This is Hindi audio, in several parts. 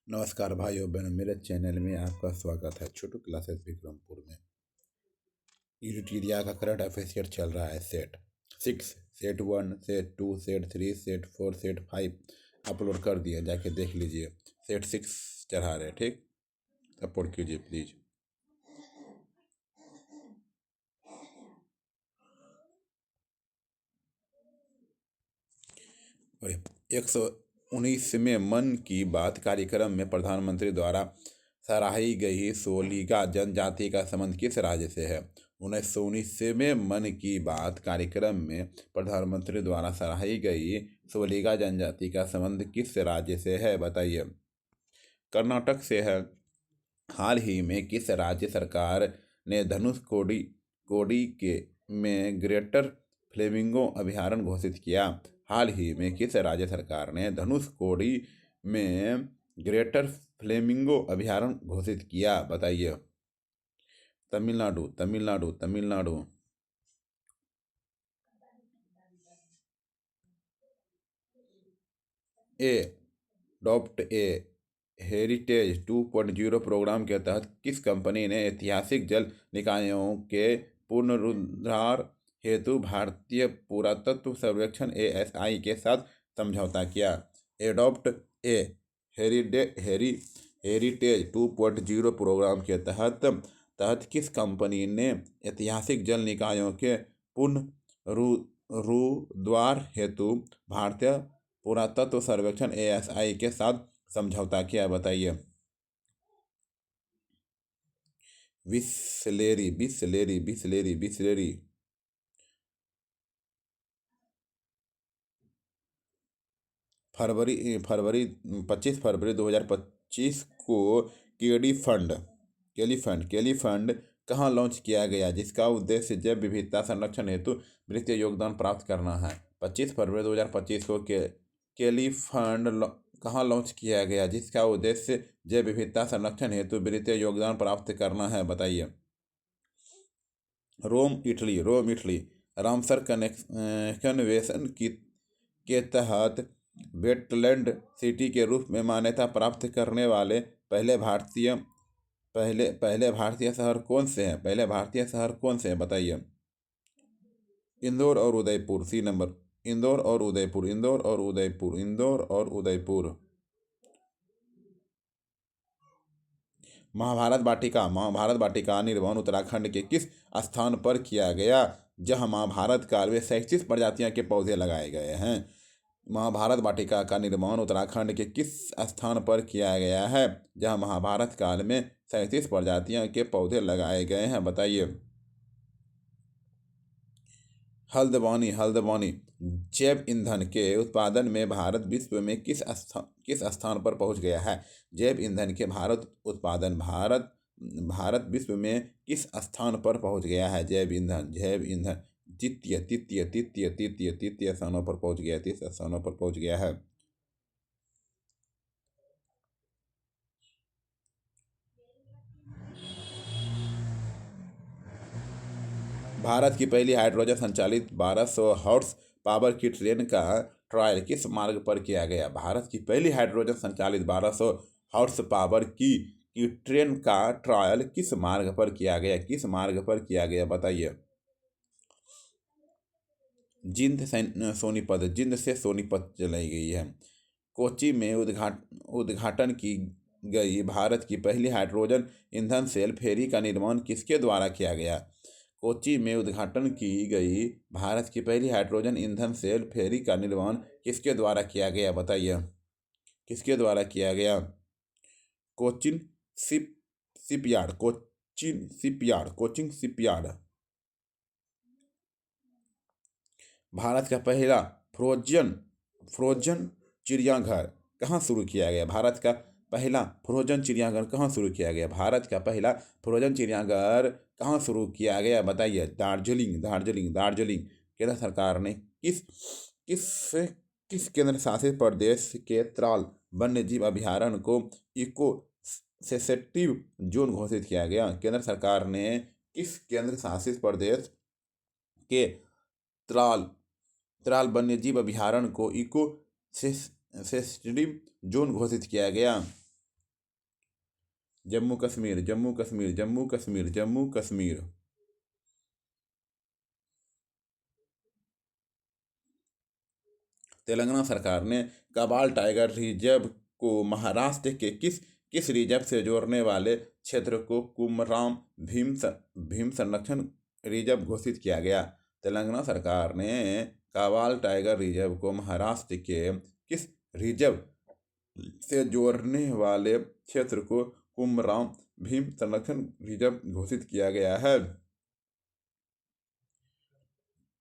नमस्कार भाइयों बहनों, मेरे चैनल में आपका स्वागत है। छोटू क्लासेस विक्रमपुर में यूटिलिया का करंट अफेयर चल रहा है। Set 6, set 1, set 2, set 3, set 4, set 5 upload कर दिया, जाके देख लीजिए। सेट 6 चढ़ा रहे, ठीक, सपोर्ट कीजिए प्लीज़। और 119वें मन की बात कार्यक्रम में प्रधानमंत्री द्वारा सराही गई सोलिगा जनजाति का संबंध किस राज्य से है? 1919वें मन की बात कार्यक्रम में प्रधानमंत्री द्वारा सराही गई सोलिगा जनजाति का संबंध किस राज्य से है, बताइए। कर्नाटक से है। हाल ही में किस राज्य सरकार ने धनुष कोडी कोडी के में ग्रेटर फ्लेमिंगो अभयारण्य घोषित किया? हाल ही में किस राज्य सरकार ने धनुष कोडी में ग्रेटर फ्लेमिंगो अभयारण्य घोषित किया, बताइए। Tamil Nadu, Tamil Nadu, Tamil Nadu. Adopt a heritage 2.0 programme के तहत किस कंपनी ने ऐतिहासिक जल निकायों के पुनरुद्धार हेतु भारतीय पुरातत्व सर्वेक्षण ASI के साथ समझौता किया? एडॉप्ट ए हेरिटेज 2.0 प्रोग्राम के तहत किस कंपनी ने ऐतिहासिक जल निकायों के पुनरुद्धार हेतु भारतीय पुरातत्व सर्वेक्षण ASI के साथ समझौता किया, बताइए। बिसलेरी, बिसलेरी, बिसलेरी, बिसलेरी। फरवरी 25 फरवरी 2025 को केली फंड कहाँ लॉन्च किया गया, जिसका उद्देश्य जैव विविधता संरक्षण हेतु वित्तीय योगदान प्राप्त करना है? 25 फरवरी 2025 को केली फंड कहाँ लॉन्च किया गया, जिसका उद्देश्य जैव विविधता संरक्षण हेतु वित्तीय योगदान प्राप्त करना है, बताइए। रोम, इटली, रोम, इटली। रामसर कन्वेंशन के तहत वेटलैंड सिटी के रूप में मान्यता प्राप्त करने वाले पहले भारतीय शहर कौन से हैं? पहले भारतीय शहर कौन से हैं, बताइए। इंदौर और उदयपुर। सी नंबर, इंदौर और उदयपुर, इंदौर और उदयपुर, इंदौर और उदयपुर। महाभारत वाटिका निर्माण उत्तराखंड के किस स्थान पर किया गया, जहां महाभारत काल में 37 प्रजातियों के पौधे लगाए गए हैं? महाभारत वाटिका का निर्माण उत्तराखंड के किस स्थान पर किया गया है, जहां महाभारत काल में 37 प्रजातियों के पौधे लगाए गए हैं, बताइए। हल्द्वानी, हल्द्वानी। जैव ईंधन के उत्पादन में भारत विश्व में किस स्थान पर पहुंच गया है? जैव ईंधन के भारत विश्व में किस स्थान पर पहुंच गया है? जैव ईंधन तृतीय स्थानों पर पहुंच गया, 30 स्थानों पर पहुंच गया है। भारत की पहली हाइड्रोजन संचालित 1200 हॉर्स पावर की ट्रेन का ट्रायल किस मार्ग पर किया गया? भारत की पहली हाइड्रोजन संचालित 1200 हॉर्स पावर की ट्रेन का ट्रायल किस मार्ग पर किया गया? किस मार्ग पर किया गया, बताइए। जिंद से सोनीपत चलाई गई है। कोच्चि में उद्घाटन की गई भारत की पहली हाइड्रोजन ईंधन सेल फेरी का निर्माण किसके द्वारा किया गया? कोच्चि में उद्घाटन की गई भारत की पहली हाइड्रोजन ईंधन सेल फेरी का निर्माण किसके द्वारा किया गया, बताइए। किसके द्वारा किया गया? Cochin shipyard, Cochin shipyard. भारत का पहला फ्रोजन चिड़ियाघर कहाँ शुरू किया गया? भारत का पहला फ्रोजन चिड़ियाघर कहाँ शुरू किया गया? भारत का पहला फ्रोजन चिड़ियाघर कहाँ शुरू किया गया, बताइए। दार्जिलिंग। केंद्र सरकार ने किस केंद्र शासित प्रदेश के त्राल वन्य जीव अभयारण्य को इको सेंसिटिव जोन घोषित किया गया? केंद्र सरकार ने किस केंद्र शासित प्रदेश के त्राल वन्यजीव अभयारण्य को इको सेंसिटिव जोन घोषित किया गया? जम्मू कश्मीर, जम्मू कश्मीर, जम्मू कश्मीर, जम्मू कश्मीर। तेलंगाना सरकार ने काबाल टाइगर रिजर्व को महाराष्ट्र के किस किस रिजर्व से जोड़ने वाले क्षेत्र को कुमराम भीम संरक्षण रिजर्व घोषित किया गया? तेलंगाना सरकार ने काबाल टाइगर रिजर्व को महाराष्ट्र के किस रिजर्व से जोड़ने वाले क्षेत्र को कुमराम भीम संरक्षण रिजर्व घोषित किया गया है?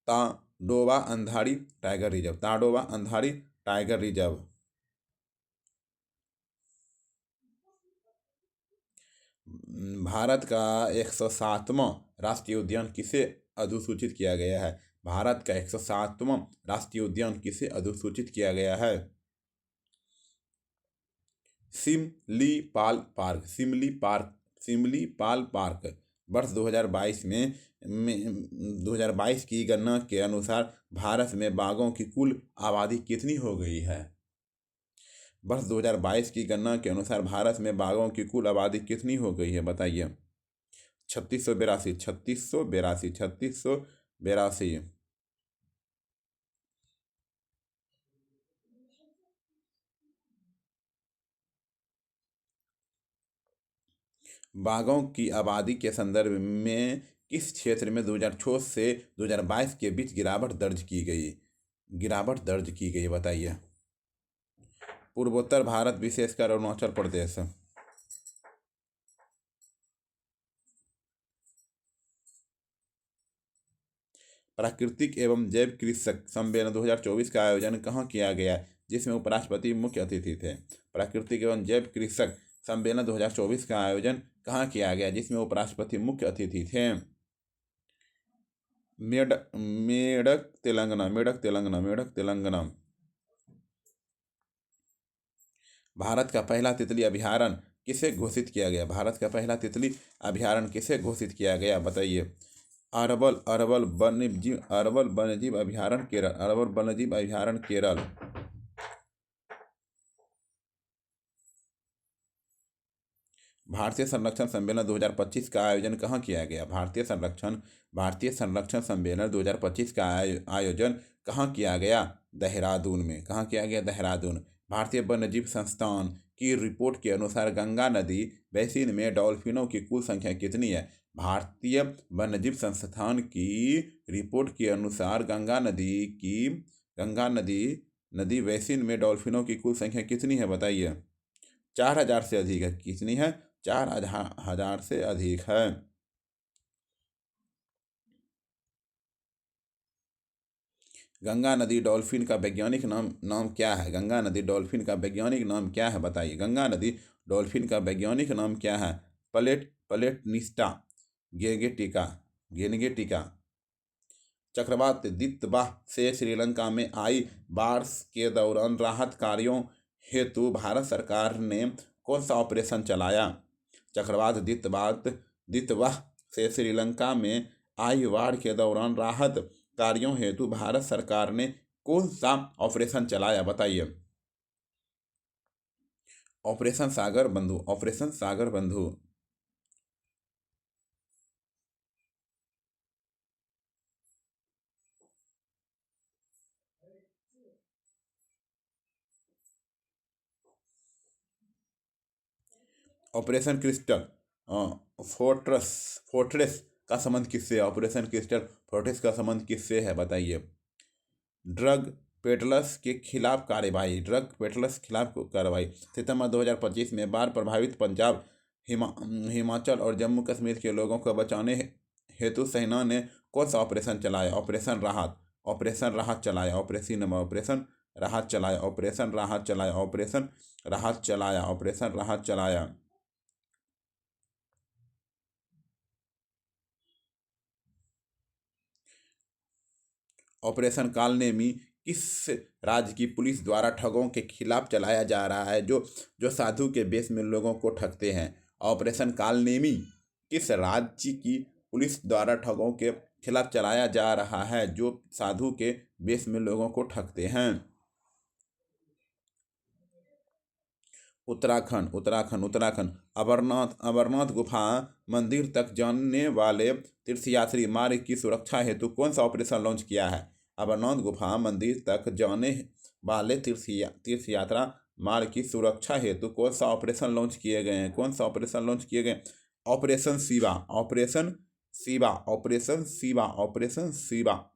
Tadoba Andhari tiger reserve, Tadoba Andhari tiger reserve. Bharat का 107वां राष्ट्रीय उद्यान किसे अधिसूचित किया गया है? भारत का 107वां राष्ट्रीय उद्यान किसे अधिसूचित किया गया है? Similipal park, Similipal park. वर्ष 2022 में 2022 की गणना के अनुसार भारत में बाघों की कुल आबादी कितनी हो गई है? वर्ष 2022 की गणना के अनुसार भारत में बाघों की कुल आबादी कितनी हो गई है, बताइए? 3682, 3682, 3682। बाघों की आबादी के संदर्भ में किस क्षेत्र में 2006 से 2022 के बीच गिरावट दर्ज की गई बताइए? पूर्वोत्तर भारत, विशेषकर अरुणाचल प्रदेश। प्राकृतिक एवं जैव कृषक सम्मेलन 2024 का आयोजन कहाँ किया गया, जिसमें उपराष्ट्रपति मुख्य अतिथि थे? प्राकृतिक एवं जैव कृषक सम्मेलन 2024 का आयोजन कहाँ किया गया, जिसमें उपराष्ट्रपति मुख्य अतिथि थे? मेडक तेलंगाना, मेडक तेलंगाना, मेडक तेलंगाना। भारत का पहला तितली अभयारण्य किसे घोषित किया गया? भारत का पहला तितली अभयारण्य किसे घोषित किया गया, बताइए? अरवल, अरवल वन्यजीव अभयारण्य केरल, अरवल वन्यजीव अभयारण्य केरल। भारतीय संरक्षण सम्मेलन 2025 का आयोजन कहाँ किया गया? भारतीय संरक्षण सम्मेलन 2025 का आयोजन कहाँ किया गया? देहरादून में। कहाँ किया गया? देहरादून। भारतीय वन्यजीव संस्थान की रिपोर्ट के अनुसार गंगा नदी बेसिन में डॉल्फिनों की कुल संख्या कितनी है? भारतीय वन्यजीव संस्थान की रिपोर्ट के अनुसार गंगा नदी बेसिन में डॉल्फिनों की कुल संख्या कितनी है, बताइए? 4000 से अधिक है। कितनी है? 4000 से अधिक है। गंगा नदी डॉल्फिन का वैज्ञानिक नाम क्या है? गंगा नदी डॉल्फिन का वैज्ञानिक नाम क्या है, बताइए? गंगा नदी डॉल्फिन का वैज्ञानिक नाम क्या है? प्लेटनिस्टा गेनेटिका। चक्रवात दितवाह से श्रीलंका में आई बाढ़ के दौरान राहत कार्यों हेतु भारत सरकार ने कौन सा ऑपरेशन चलाया? चक्रवात दितवाह से श्रीलंका में आई बाढ़ के दौरान राहत कार्यों हेतु भारत सरकार ने कौन सा ऑपरेशन चलाया, बताइए? ऑपरेशन सागर बंधु, ऑपरेशन सागर बंधु। ऑपरेशन क्रिस्टल फोर्ट्रेस का संबंध किससे है? ऑपरेशन क्रिस्टल फोर्ट्रेस का संबंध किससे है, बताइए? ड्रग पेडलर्स के खिलाफ कार्रवाई, सितंबर 2025 में बाढ़ प्रभावित पंजाब, हिमाचल और जम्मू कश्मीर के लोगों को बचाने हेतु सेना ने कौन सा ऑपरेशन चलाया? ऑपरेशन राहत चलाया, ऑपरेशन राहत चलाया, ऑपरेशन राहत चलाया। ऑपरेशन कालनेमी किस राज्य की पुलिस द्वारा ठगों के खिलाफ चलाया जा रहा है जो साधु के वेश में लोगों को ठगते हैं? ऑपरेशन कालनेमी किस राज्य की पुलिस द्वारा ठगों के खिलाफ चलाया जा रहा है जो साधु के वेश में लोगों को ठगते हैं? उत्तराखंड उत्तराखंड उत्तराखंड अमरनाथ अमरनाथ गुफा मंदिर तक जाने वाले तीर्थयात्री मार्ग की सुरक्षा हेतु कौन सा ऑपरेशन लॉन्च किया है? अमरनाथ गुफा मंदिर तक जाने वाले तीर्थयात्रा मार्ग की सुरक्षा हेतु कौन सा ऑपरेशन लॉन्च किए गए हैं? कौन सा ऑपरेशन लॉन्च किए गए? Operation Shiva, operation Shiva, operation Shiva, operation Shiva.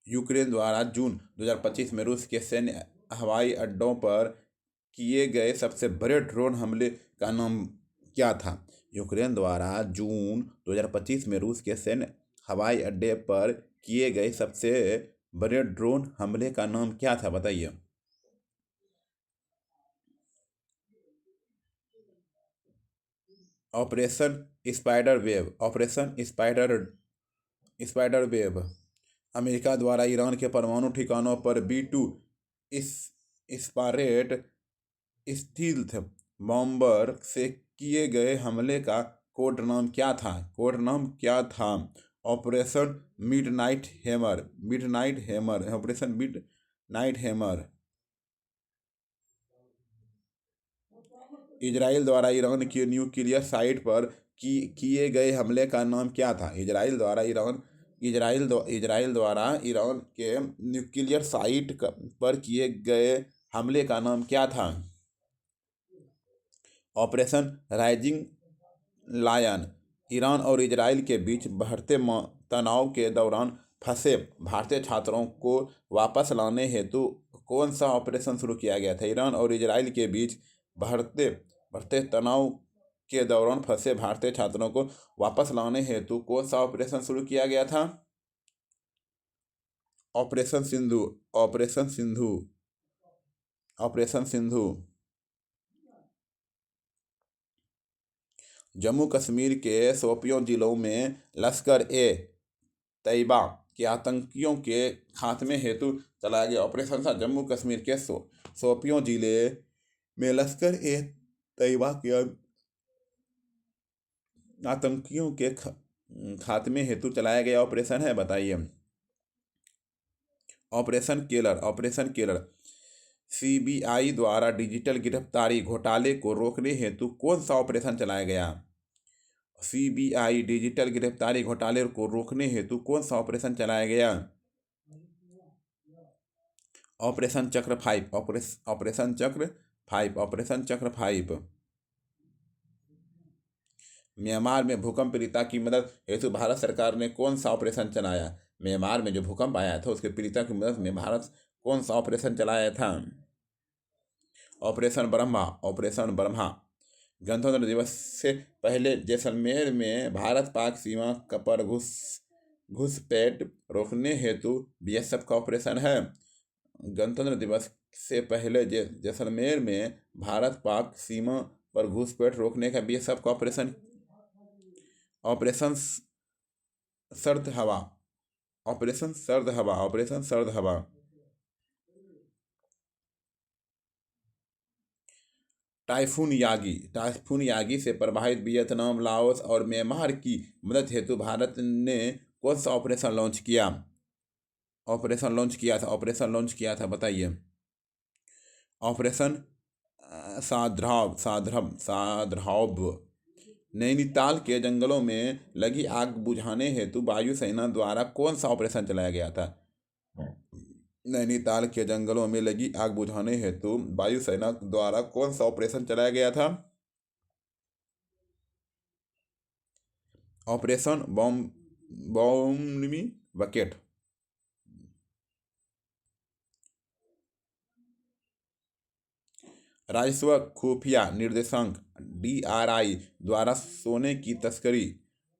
Ukraine द्वारा जून 2025 में रूस के सैन्य हवाई अड्डों पर किए गए सबसे बड़े ड्रोन हमले का नाम क्या था? यूक्रेन द्वारा जून 2025 में रूस के सैन्य हवाई अड्डे पर किए गए सबसे बड़े ड्रोन हमले का नाम क्या था, बताइए। Operation spider wave, operation spider spider wave. America द्वारा ईरान के परमाणु ठिकानों पर B2 इस स्पारेट स्टील्थ बॉम्बर से किए गए हमले का कोड नाम क्या था? कोड नाम क्या था? Operation midnight hammer, midnight hammer, operation midnight hammer. Israel द्वारा ईरान की न्यूक्लियर साइट पर किए गए हमले का नाम क्या था? इजराइल द्वारा ईरान के न्यूक्लियर साइट पर किए गए हमले का नाम क्या था? Operation rising lion. ईरान और इजराइल के बीच बढ़ते तनाव के दौरान फंसे भारतीय छात्रों को वापस लाने हेतु कौन सा ऑपरेशन शुरू किया गया था? ईरान और इजराइल के बीच बढ़ते बढ़ते तनाव के दौरान फंसे भारतीय छात्रों को वापस लाने हेतु कौन सा ऑपरेशन शुरू किया गया था? Operation Sindhu, operation Sindhu, operation Sindhu. Jammu Kashmir के शोपियां जिलों में लश्कर ए तैयबा के आतंकियों के खात्मे हेतु चलाया गया ऑपरेशन था। जम्मू कश्मीर के शोपियां जिले में लश्कर ए तैयबा के आतंकियों के खात्मे हेतु चलाया गया ऑपरेशन है, बताइए। Operation Keller, operation Keller. CBI द्वारा डिजिटल गिरफ्तारी घोटाले को रोकने हेतु कौन सा ऑपरेशन चलाया गया? CBI डिजिटल गिरफ्तारी घोटाले को रोकने हेतु कौन सा ऑपरेशन चलाया गया? ऑपरेशन चक्र 5, ऑपरेशन चक्र 5, ऑपरेशन चक्र 5। म्यांमार में भूकंप पीड़िता की मदद हेतु भारत सरकार ने कौन सा ऑपरेशन चलाया? म्यांमार में जो भूकंप आया था उसके पीड़िता की मदद में भारत कौन सा ऑपरेशन चलाया था? Operation Brahma, operation Brahma. गणतंत्र दिवस से पहले जैसलमेर में भारत पाक सीमा पर घुसपैठ रोकने हेतु BSF का ऑपरेशन है। गणतंत्र दिवस से पहले जैसलमेर में भारत पाक सीमा पर घुसपैठ रोकने का BSF का ऑपरेशन ऑपरेशन सर्द हवा, ऑपरेशन सर्द हवा, ऑपरेशन सर्द हवा। टाइफून यागी से प्रभावित वियतनाम, लाओस और म्यांमार की मदद हेतु भारत ने कौन सा ऑपरेशन लॉन्च किया? ऑपरेशन लॉन्च किया था, बताइए। ऑपरेशन साद्राव, साद्राव। नैनीताल के जंगलों में लगी आग बुझाने हेतु वायुसेना द्वारा कौन सा ऑपरेशन चलाया गया था? नैनीताल के जंगलों में लगी आग बुझाने हेतु वायुसेना द्वारा कौन सा ऑपरेशन चलाया गया था? Operation बॉम्बी bucket. राजस्व खुफिया निर्देशांक DRI द्वारा सोने की तस्करी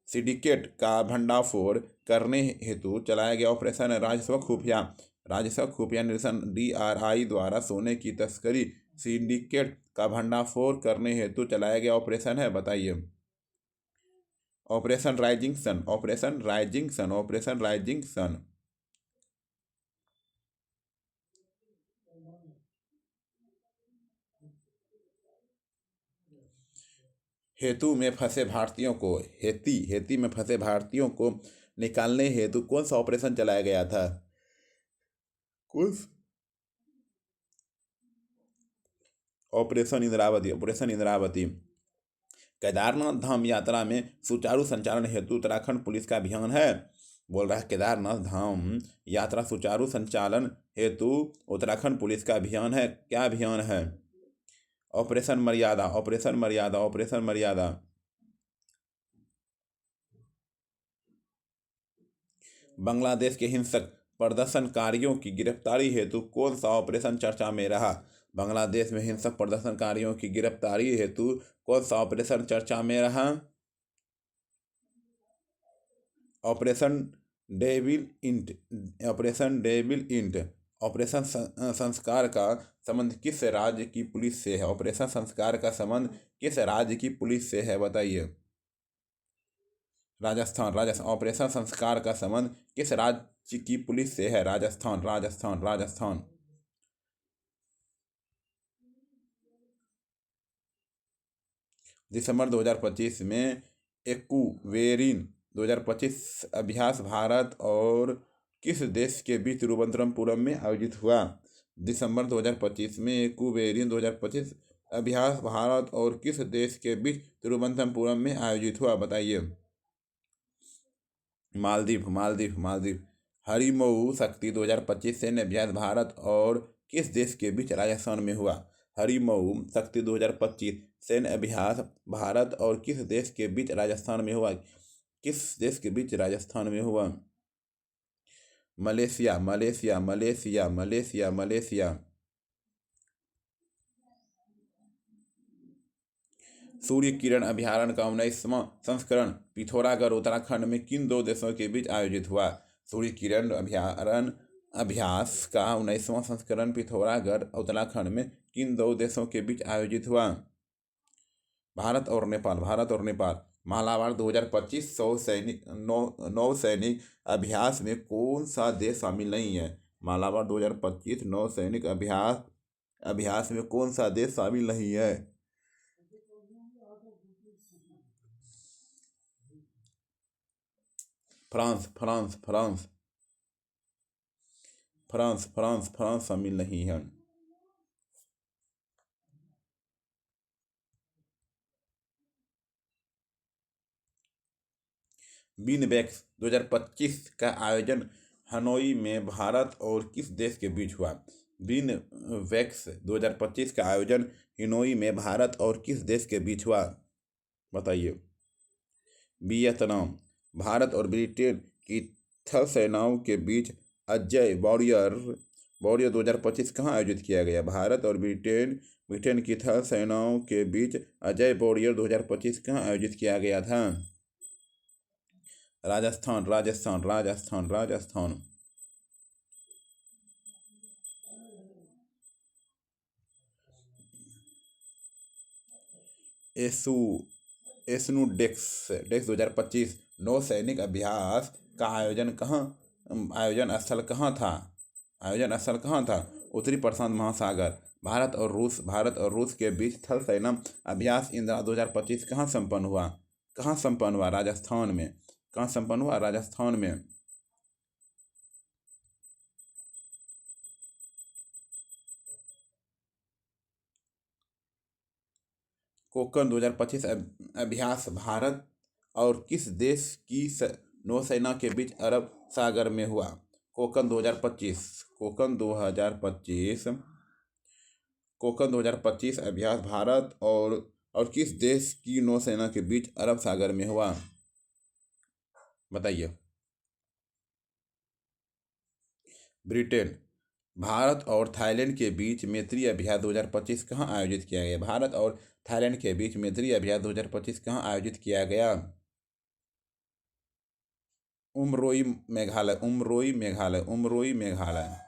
सिंडिकेट का भंडाफोड़ करने हेतु चलाया गया ऑपरेशन है। राजस्व खुफिया निर्देशांक DRI द्वारा सोने की तस्करी सिंडिकेट का भंडाफोड़ करने हेतु चलाया गया ऑपरेशन है, बताइए। Operation rising sun, operation rising sun, operation rising sun. हेतु में फंसे भारतीयों को हेती में फंसे भारतीयों को निकालने हेतु कौन सा ऑपरेशन चलाया गया था? कौन ऑपरेशन इंद्रावती। केदारनाथ धाम यात्रा में सुचारू संचालन हेतु उत्तराखंड पुलिस का अभियान है। बोल रहा है केदारनाथ धाम यात्रा सुचारू संचालन हेतु उत्तराखंड पुलिस का अभियान है। क्या अभियान है? ऑपरेशन मर्यादा, ऑपरेशन मर्यादा, ऑपरेशन मर्यादा। बांग्लादेश के हिंसक प्रदर्शनकारियों की गिरफ्तारी हेतु कौन सा ऑपरेशन चर्चा में रहा? बांग्लादेश में हिंसक प्रदर्शनकारियों की गिरफ्तारी हेतु कौन सा ऑपरेशन चर्चा में रहा? Operation devil int. Operation devil int. Operation संस्कार का संबंध किस राज्य की पुलिस से है? ऑपरेशन संस्कार का संबंध किस राज्य की पुलिस से है, बताइए? राजस्थान। राजस्थान। ऑपरेशन संस्कार का संबंध किस राज्य की पुलिस से है? राजस्थान, राजस्थान, राजस्थान। दिसंबर 2025 में एक्वेरिन 2025 अभ्यास भारत और किस देश के बीच तिरुवनंतपुरम में आयोजित हुआ? दिसंबर 2025 में एक्वेरिन 2025 अभ्यास भारत और किस देश के बीच तिरुवनंतपुरम में आयोजित हुआ, बताइए? मालदीव, मालदीव, मालदीव। हरिमऊ शक्ति 2025 सैन्य अभ्यास भारत और किस देश के बीच राजस्थान में हुआ? हरिमऊ शक्ति 2025 सैन्य अभ्यास भारत और किस देश के बीच राजस्थान में हुआ? किस देश के बीच राजस्थान में हुआ? Malaysia, Malaysia, Malaysia, Malaysia, Malaysia. Surya Kiran अभ्यारण्य का 19वां संस्करण पिथौरागढ़ उत्तराखंड में किन दो देशों के बीच आयोजित हुआ? सूर्य किरण अभ्यारण्य अभ्यास का 19वां संस्करण पिथौरागढ़ उत्तराखंड में किन दो देशों के बीच आयोजित हुआ? भारत और नेपाल, भारत और नेपाल। मालाबार 2025 नौ सैनिक अभ्यास में कौन सा देश शामिल नहीं है? मालाबार 2025 नौ सैनिक अभ्यास में कौन सा देश शामिल नहीं है? France, France, France, France, France, France शामिल नहीं है। बीनबैक्स 2025 का आयोजन हनोई में भारत और किस देश के बीच हुआ? बीनबैक्स 2025 का आयोजन हनोई में भारत और किस देश के बीच हुआ, बताइए? वियतनाम। भारत और ब्रिटेन की थल सेनाओं के बीच अजय वॉरियर 2025 कहाँ आयोजित किया गया? भारत और ब्रिटेन की थल सेनाओं के बीच अजय वॉरियर 2025 कहाँ आयोजित किया गया था? राजस्थान, राजस्थान, राजस्थान, राजस्थान। एस्नुडेक्स 2025 नौ सैनिक अभ्यास का आयोजन स्थल कहाँ था? उत्तरी प्रशांत महासागर। भारत और रूस के बीच थल सेना अभ्यास इंदिरा 2025 कहाँ संपन्न हुआ? राजस्थान में। कहाँ संपन्न हुआ? राजस्थान में। कोकन 2025 अभ्यास भारत और किस देश की नौसेना के बीच अरब सागर में हुआ? कोकन 2025 अभ्यास भारत और किस देश की नौसेना के बीच अरब सागर में हुआ, बताइए? ब्रिटेन। भारत और थाईलैंड के बीच मैत्री अभ्यास 2025 कहाँ आयोजित किया गया? भारत और थाईलैंड के बीच मैत्री अभ्यास 2025 कहाँ आयोजित किया गया? उमरोई, मेघालय, उमरोई, मेघालय, उमरोई, मेघालय।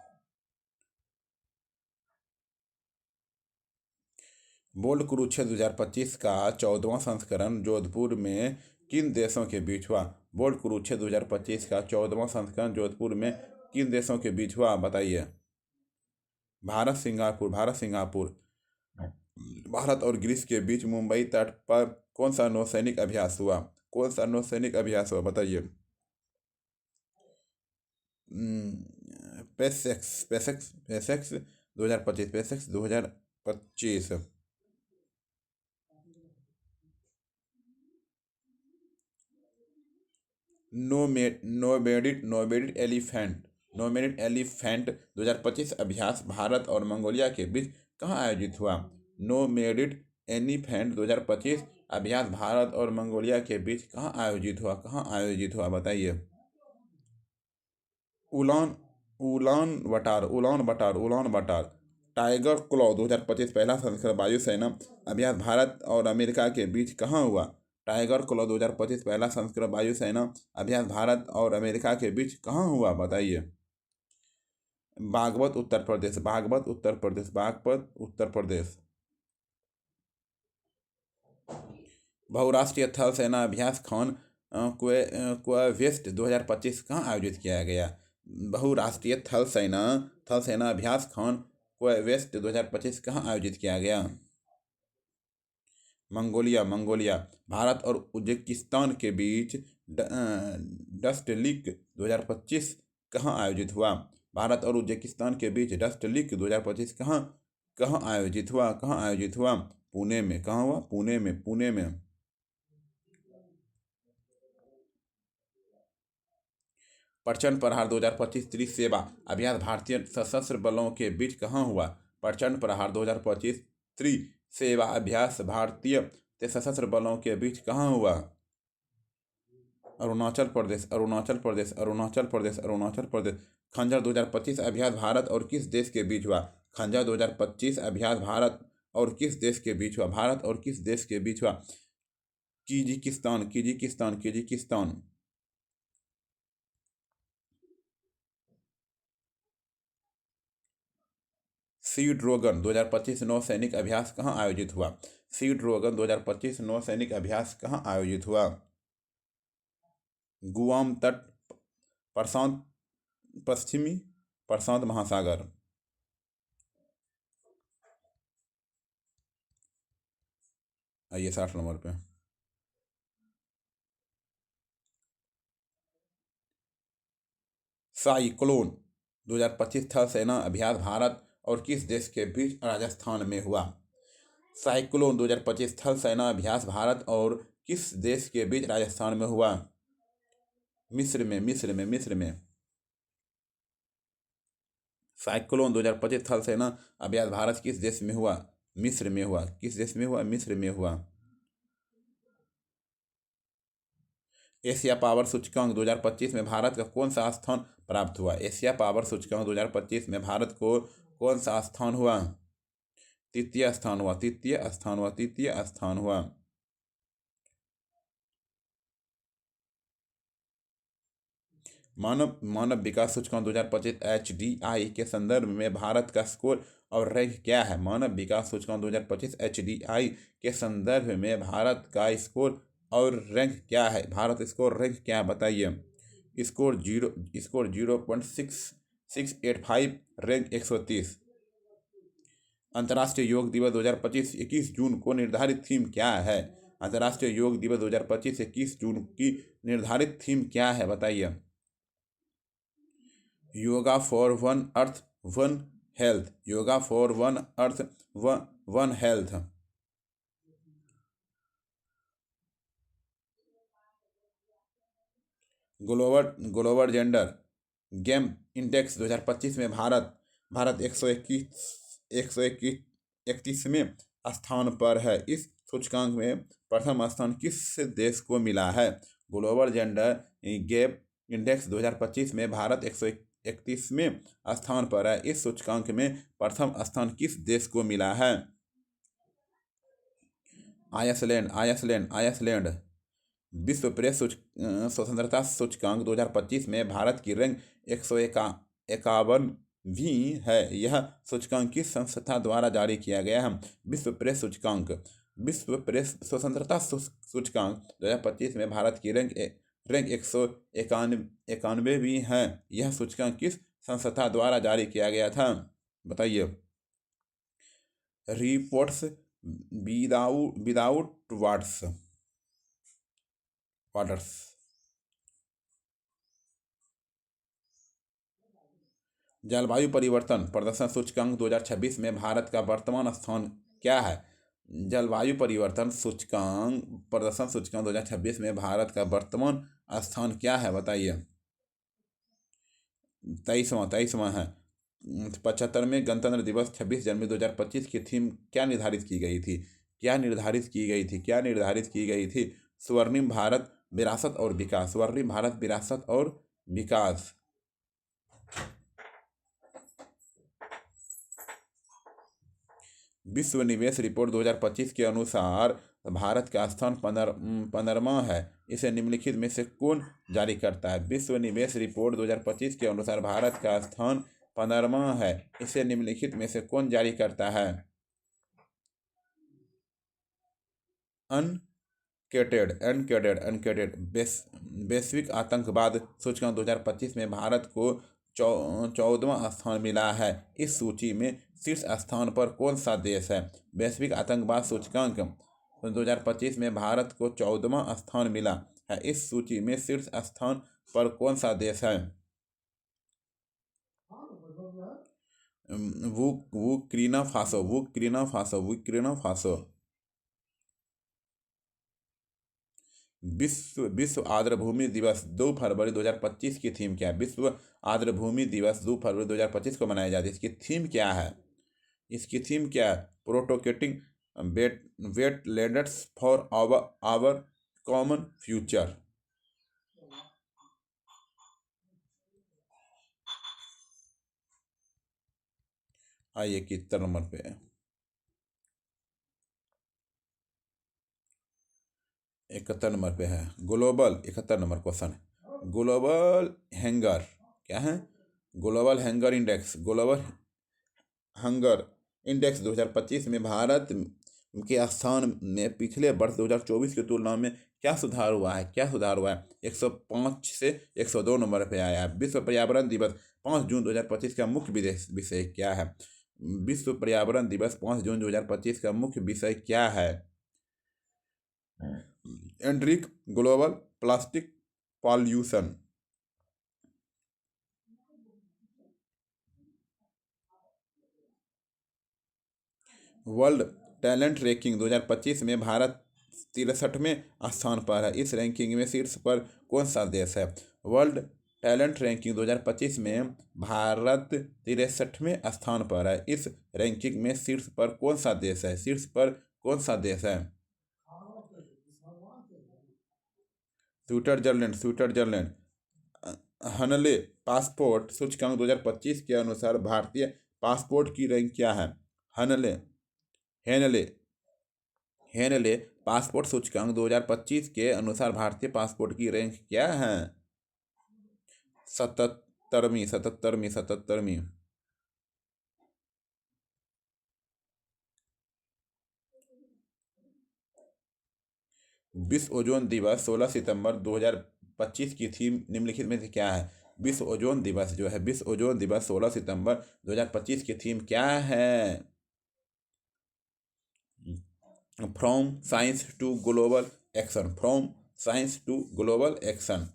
बोल्ड कुरुक्षेत्र 2025 का 14वां संस्करण जोधपुर में किन देशों के बीच हुआ? बोल्ड कुरुक्षेत्र 2025 का 14वां संस्करण जोधपुर में किन देशों के बीच हुआ, बताइए? Bharat, Singapore, Bharat, Singapore. भारत और ग्रीस के बीच मुंबई तट पर कौन सा नौसैनिक अभ्यास हुआ? कौन सा नौसैनिक अभ्यास हुआ बताइए? पेसेक्स पेसेक्स पेसेक्स 2025, पेसेक्स 2025। नोमेडिड एलिफेंट, नोमेडिड एलिफेंट 2025 अभ्यास भारत और मंगोलिया के बीच कहाँ आयोजित हुआ? नोमेडिड एलिफेंट 2025 अभ्यास भारत और मंगोलिया के बीच कहाँ आयोजित हुआ? कहाँ आयोजित हुआ बताइए? उलान उलान बटार टाइगर क्लॉ 2025 पहला संस्करण वायुसेना अभ्यास भारत और अमेरिका के बीच कहाँ हुआ? टाइगर क्लॉ 2025 पहला संस्करण वायुसेना अभ्यास भारत और अमेरिका के बीच कहाँ हुआ बताइए? बागपत उत्तर प्रदेश, बागपत उत्तर प्रदेश, बागपत उत्तर प्रदेश। बहुराष्ट्रीय थल सेना अभ्यास खान क्वेस्ट 2025 कहाँ आयोजित किया गया? बहुराष्ट्रीय थल सेना अभ्यास खान क्वेस्ट 2025 कहाँ आयोजित किया गया? मंगोलिया भारत और उज्बेकिस्तान के बीच डस्टलिक 2025 कहाँ आयोजित हुआ? भारत और उज्बेकिस्तान के बीच डस्टलिक 2025 कहाँ आयोजित हुआ? कहाँ आयोजित हुआ? पुणे में। कहाँ हुआ? पुणे में। प्रचंड प्रहार 2025 त्रिसेवा अभ्यास भारतीय सशस्त्र बलों के बीच कहाँ हुआ? प्रचंड प्रहार 2025 त्रिसेवा अभ्यास भारतीय सशस्त्र बलों के बीच कहाँ हुआ? अरुणाचल प्रदेश, अरुणाचल प्रदेश, अरुणाचल प्रदेश, अरुणाचल प्रदेश। खंजर 2025 अभ्यास भारत और किस देश के बीच हुआ? खंजर 2025 अभ्यास भारत और किस देश के बीच हुआ? भारत और किस देश के बीच हुआ? Kyrgyzstan, Kyrgyzstan, Kyrgyzstan. Sea dragon 2025 नौसैनिक अभ्यास कहाँ आयोजित हुआ? सी ड्रैगन 2025 नौसैनिक अभ्यास कहाँ आयोजित हुआ? गुआम तट, पश्चिमी प्रशांत महासागर। आइए 60 नंबर पे। साइक्लोन 2025 थल सेना अभ्यास भारत और किस देश के बीच राजस्थान में हुआ? साइक्लोन 2025 थल सेना अभ्यास भारत और किस देश के बीच राजस्थान में हुआ? मिस्र में। साइक्लोन 2025 थल सेना अभ्यास भारत किस देश में हुआ? मिस्र में हुआ। किस देश में हुआ? मिस्र में हुआ। एशिया पावर सूचकांक 2025 में भारत का कौन सा स्थान प्राप्त हुआ? एशिया पावर सूचकांक 2025 में भारत को कौन सा स्थान हुआ? तृतीय स्थान हुआ। मानव विकास सूचकांक 2025 HDI के संदर्भ में भारत का स्कोर और रैंक क्या है? मानव विकास सूचकांक 2025 HDI के संदर्भ में भारत का स्कोर और रैंक क्या है? भारत स्कोर रैंक क्या बताइए? Score 0.685, rank 130। अंतर्राष्ट्रीय योग दिवस 2025 21 जून को निर्धारित थीम क्या है? अंतर्राष्ट्रीय योग दिवस 2025 21 जून की निर्धारित थीम क्या है बताइए? Yoga for one earth one health, yoga for one earth one health. Global gender gap index 2025 में भारत 131वें स्थान पर है। इस सूचकांक में प्रथम स्थान किस देश को मिला है? ग्लोबल जेंडर गैप इंडेक्स 2025 में भारत 131वें स्थान पर है। इस सूचकांक में प्रथम स्थान किस देश को मिला है? आइसलैंड। विश्व प्रेस स्वतंत्रता सूचकांक 2025 में भारत की रैंक 151वीं है। यह सूचकांक किस संस्था द्वारा जारी किया गया है? विश्व प्रेस स्वतंत्रता सूचकांक 2025 में भारत की रैंक 191वीं है। यह सूचकांक किस संस्था द्वारा जारी किया गया था बताइए? Reports without borders. वाटर्स। जलवायु परिवर्तन प्रदर्शन सूचकांक 2026 में भारत का वर्तमान स्थान क्या है? जलवायु परिवर्तन सूचकांक प्रदर्शन सूचकांक 2026 में भारत का वर्तमान स्थान क्या है, बताइए। 23वां है। 75वें गणतंत्र दिवस 26 जनवरी 2025 की थीम क्या निर्धारित की गई थी? स्वर्णिम भारत विरासत और विकास। स्वर्णिम भारत विरासत और विकास। विश्व निवेश रिपोर्ट 2025 के अनुसार भारत का स्थान 15वां है। इसे निम्नलिखित में से कौन जारी करता है? विश्व निवेश रिपोर्ट 2025 के अनुसार भारत का स्थान 15वां है। इसे निम्नलिखित में से कौन जारी करता है? अनकेटेड। वैश्विक आतंकवाद सूचकांक 2025 में भारत को 14वां स्थान मिला है। इस सूची में शीर्ष स्थान पर कौन सा देश है? वैश्विक आतंकवाद सूचकांक 2025 में भारत को 14वां स्थान मिला है। इस सूची में शीर्ष स्थान पर कौन सा देश है? Burkina Faso. विश्व आर्द्रभूमि दिवस 2 फरवरी 2025 की थीम क्या है? विश्व आर्द्रभूमि दिवस 2 फरवरी 2025 को मनाया जाता है। इसकी थीम क्या है? Protecting wetlands for our common future. आइए कितने नंबर पे है? 71 नंबर पे है। 71 नंबर क्वेश्चन है। ग्लोबल हैंगर क्या है? ग्लोबल हंगर इंडेक्स 2025 में भारत के स्थान में पिछले वर्ष 2024 की तुलना में क्या सुधार हुआ है? 105 से 102 नंबर पे आया है। विश्व पर्यावरण दिवस 5 जून 2025 का मुख्य विषय क्या है? विश्व पर्यावरण दिवस 5 जून 2025 का मुख्य विषय क्या है? Anrich global plastic pollution. World talent ranking 2025 में भारत 63वें स्थान पर है। इस रैंकिंग में शीर्ष पर कौन सा देश है? वर्ल्ड टैलेंट रैंकिंग 2025 में भारत 63वें स्थान पर है। इस रैंकिंग में शीर्ष पर कौन सा देश है? स्विट्जरलैंड। हनले पासपोर्ट सूचकांक 2025 के अनुसार भारतीय पासपोर्ट की रैंक क्या है? हेनले पासपोर्ट सूचकांक 2025 के अनुसार भारतीय पासपोर्ट की रैंक क्या है? 77वीं। विश्व ओजोन दिवस 16 सितंबर 2025 की थीम निम्नलिखित में से क्या है? विश्व ओजोन दिवस 16 सितंबर 2025 की थीम क्या है? From science to global action.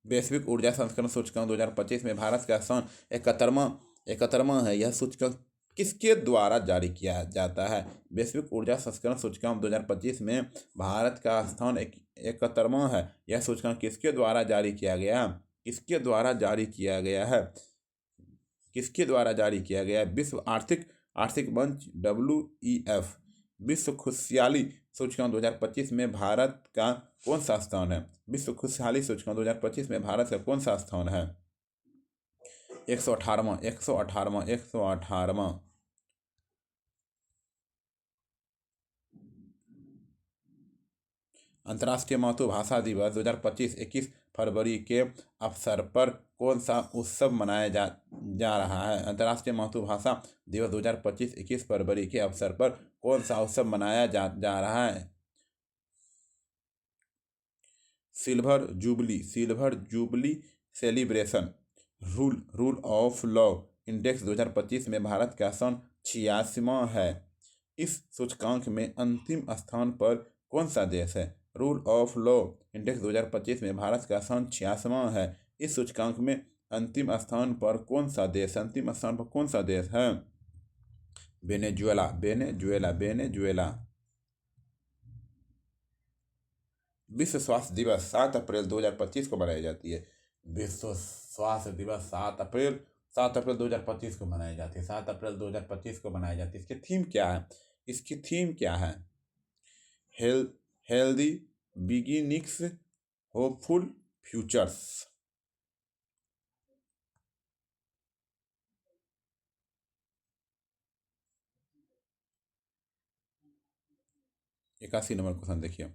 वैश्विक ऊर्जा संस्करण सूचकांक 2025 में भारत का स्थान 71वां है। यह सूचकांक किसके द्वारा जारी किया जाता है? वैश्विक ऊर्जा संस्करण सूचकांक 2025 में भारत का स्थान 71वां है। यह सूचकांक किसके द्वारा जारी किया गया? विश्व आर्थिक मंच WEF। विश्व खुशहाली सूचकांक 2025 में भारत का कौन सा स्थान है? विश्व खुशहाली सूचकांक 2025 में भारत का कौन सा स्थान है? 118वां। अंतर्राष्ट्रीय मातृभाषा दिवस 2025 21 फरवरी के अवसर पर कौन सा उत्सव मनाया जा रहा है? अंतर्राष्ट्रीय मातृभाषा दिवस 2025 21 फरवरी के अवसर पर कौन सा उत्सव मनाया जा रहा है? Silver jubilee celebration. Rule of law index 2025 में भारत का स्थान 86वां है। इस सूचकांक में अंतिम स्थान पर कौन सा देश है? रूल ऑफ लॉ इंडेक्स 2025 में भारत का स्थान 86वां है। इस सूचकांक में अंतिम स्थान पर कौन सा देश है? वेनेजुएला। विश्व स्वास्थ्य दिवस 7 अप्रैल 2025 को मनाई जाती है। विश्व स्वास्थ्य दिवस 7 अप्रैल 2025 को मनाई जाती है। 7 अप्रैल 2025 को मनाई जाती है। इसकी थीम क्या है? Healthy beginnings, hopeful futures. 81 number question देखिए।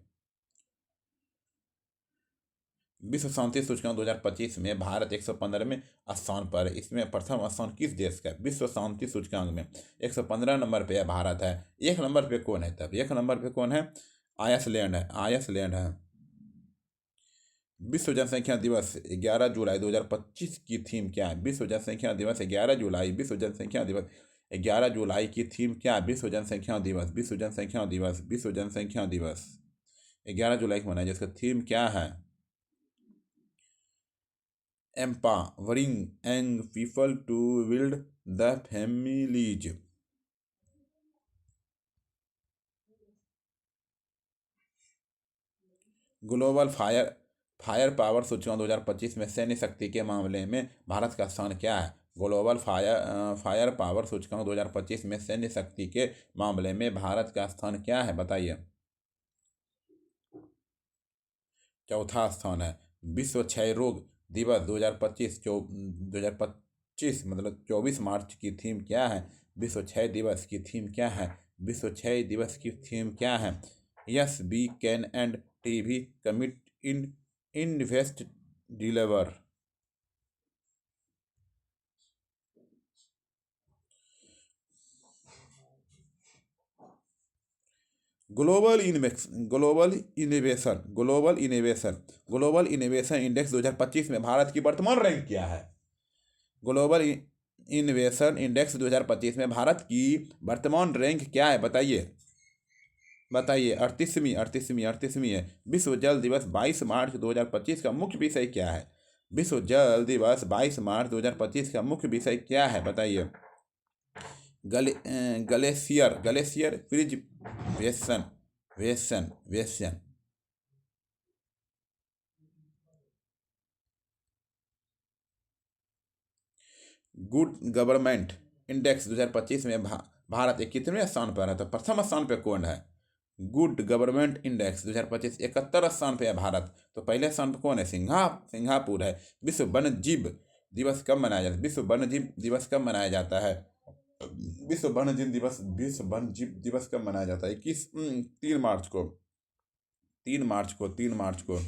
विश्व शांति सूचकांक 2025 में भारत 115वें स्थान पर है। इसमें प्रथम स्थान किस देश का है? विश्व शांति सूचकांक में 115 नंबर पे भारत है। 1 नंबर पे कौन है? तब 1 नंबर पे कौन है? आइसलैंड है। विश्व जनसंख्या दिवस 11 जुलाई 2025 की थीम क्या है? विश्व जनसंख्या दिवस 11 जुलाई की थीम क्या है? विश्व जनसंख्या दिवस 11 जुलाई को मनाया जाए। इसका थीम क्या है? Empowering young people to build the families. Global fire power सूचकांक 2025 में सैन्य शक्ति के मामले में भारत का स्थान क्या है? ग्लोबल फायर पावर सूचकांक 2025 में सैन्य शक्ति के मामले में भारत का स्थान क्या है? बताइए। चौथा स्थान है। विश्व क्षय रोग दिवस 2025 मतलब 24 मार्च की थीम क्या है? विश्व क्षय दिवस की थीम क्या है? Yes we can and TV commit in invest deliver. Global innovation index 2025 में भारत की वर्तमान रैंक क्या है? ग्लोबल इनोवेशन इंडेक्स 2025 में भारत की वर्तमान रैंक क्या है? बताइए। 38वीं है। विश्व जल दिवस 22 मार्च 2025 का मुख्य विषय क्या है? विश्व जल दिवस 22 मार्च 2025 का मुख्य विषय क्या है? बताइए। Glacier preservation. Good government index 2025 में भारत एक कितने स्थान पर है? तो प्रथम स्थान पे कौन है? गुड गवर्नमेंट इंडेक्स 2025 71 स्थान पे है भारत। तो पहले स्थान पर कौन है? सिंगापुर है। विश्व वन्यजीव दिवस कब मनाया जाता है? विश्व वन्यजीव दिवस कब मनाया जाता है? विश्व वन्यजीव दिवस कब मनाया जाता है? 3 मार्च को।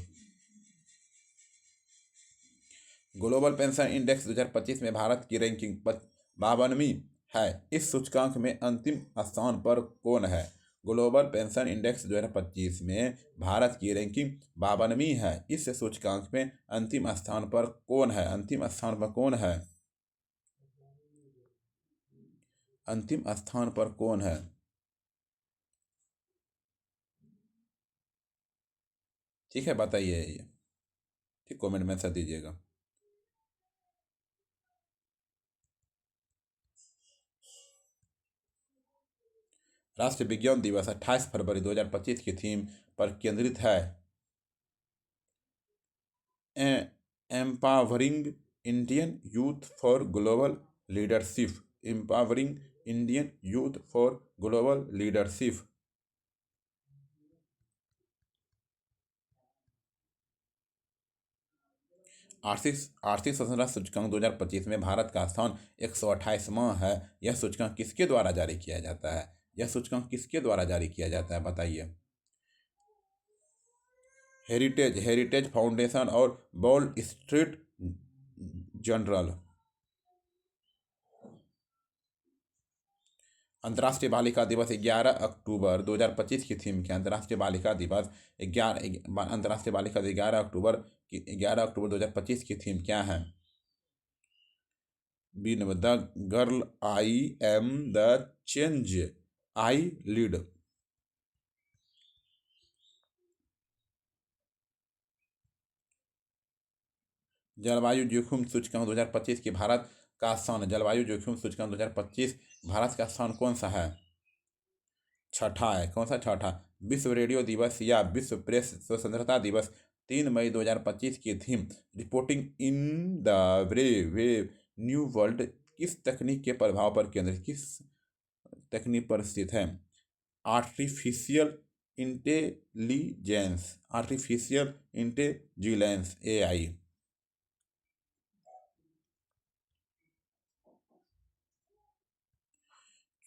ग्लोबल पेंशन इंडेक्स 2025 में भारत की रैंकिंग 52वीं है। इस सूचकांक में अंतिम स्थान पर कौन है? ग्लोबल पेंशन इंडेक्स 2025 में भारत की रैंकिंग 52वीं है। इस सूचकांक में अंतिम स्थान पर कौन है? अंतिम स्थान पर कौन है? ठीक है, बताइए। ठीक, कमेंट में आंसर दीजिएगा। राष्ट्रीय विज्ञान दिवस 28 फरवरी 2025 की थीम पर केंद्रित है। Empowering Indian youth for global leadership. आर्थिक संरचना सूचकांक 2025 में भारत का स्थान 128वां है। यह सूचकांक किसके द्वारा जारी किया जाता है? बताइए। हेरिटेज फाउंडेशन और वॉल स्ट्रीट जर्नल। अंतर्राष्ट्रीय बालिका दिवस 11 अक्टूबर 2025 की थीम क्या? अंतर्राष्ट्रीय बालिका दिवस 11 अक्टूबर 2025 की थीम क्या है? The girl I am the change I lead. जलवायु जोखिम सूचकांक 2025 की भारत का स्थान, जलवायु जोखिम सूचकांक 2025 भारत का स्थान कौन सा है? छठा है। कौन सा छठा? विश्व रेडियो दिवस या विश्व प्रेस स्वतंत्रता दिवस 3 मई 2025 की theme reporting in the way new world किस तकनीक के प्रभाव पर केंद्रित, किस तकनीक पर स्थित है? Artificial intelligence, artificial intelligence AI।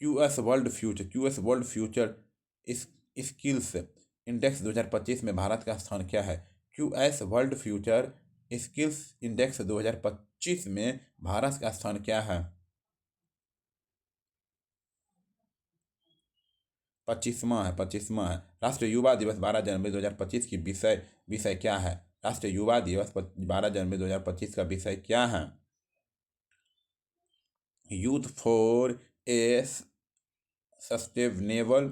QS world future skills index 2025 में भारत का स्थान क्या है? QS world future skills index 2025 में भारत का स्थान क्या है? 25वां है। राष्ट्रीय युवा दिवस 12 जनवरी 2025 की विषय विषय क्या है? राष्ट्रीय युवा दिवस 12 जनवरी 2025 का विषय क्या है? Youth for a sustainable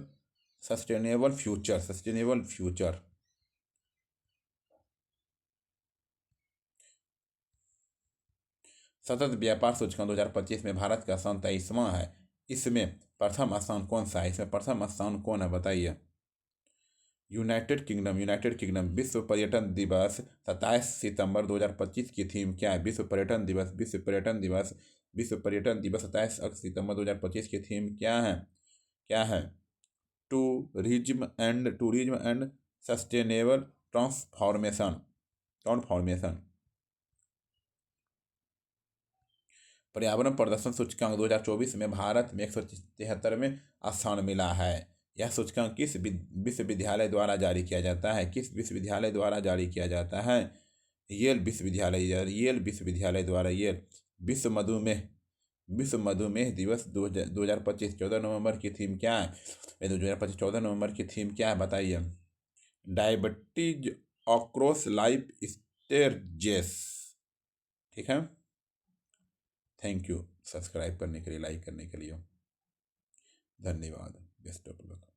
future. सतत व्यापार सूचकांक 2025 में भारत का स्थान 23वां है। इसमें प्रथम स्थान कौन सा है? इसमें प्रथम स्थान कौन है, बताइए? United kingdom. विश्व पर्यटन दिवस 27 सितंबर 2025 की थीम क्या है? विश्व पर्यटन दिवस 27 सितंबर 2025 की थीम क्या है? Tourism and sustainable transformation. पर्यावरण प्रदर्शन सूचकांक 2024 में भारत में 173वें स्थान मिला है। यह सूचकांक किस विश्वविद्यालय द्वारा जारी किया जाता है? किस विश्वविद्यालय द्वारा जारी किया जाता है? येल विश्वविद्यालय द्वारा। येल विश्व मधुमेह दिवस 2025 14 नवंबर की थीम क्या है? 2025 14 नवंबर की थीम क्या है, बताइए? Diabetes across life stages. ठीक है, थैंक यू सब्सक्राइब करने के लिए, लाइक करने के लिए। धन्यवाद। Best of luck.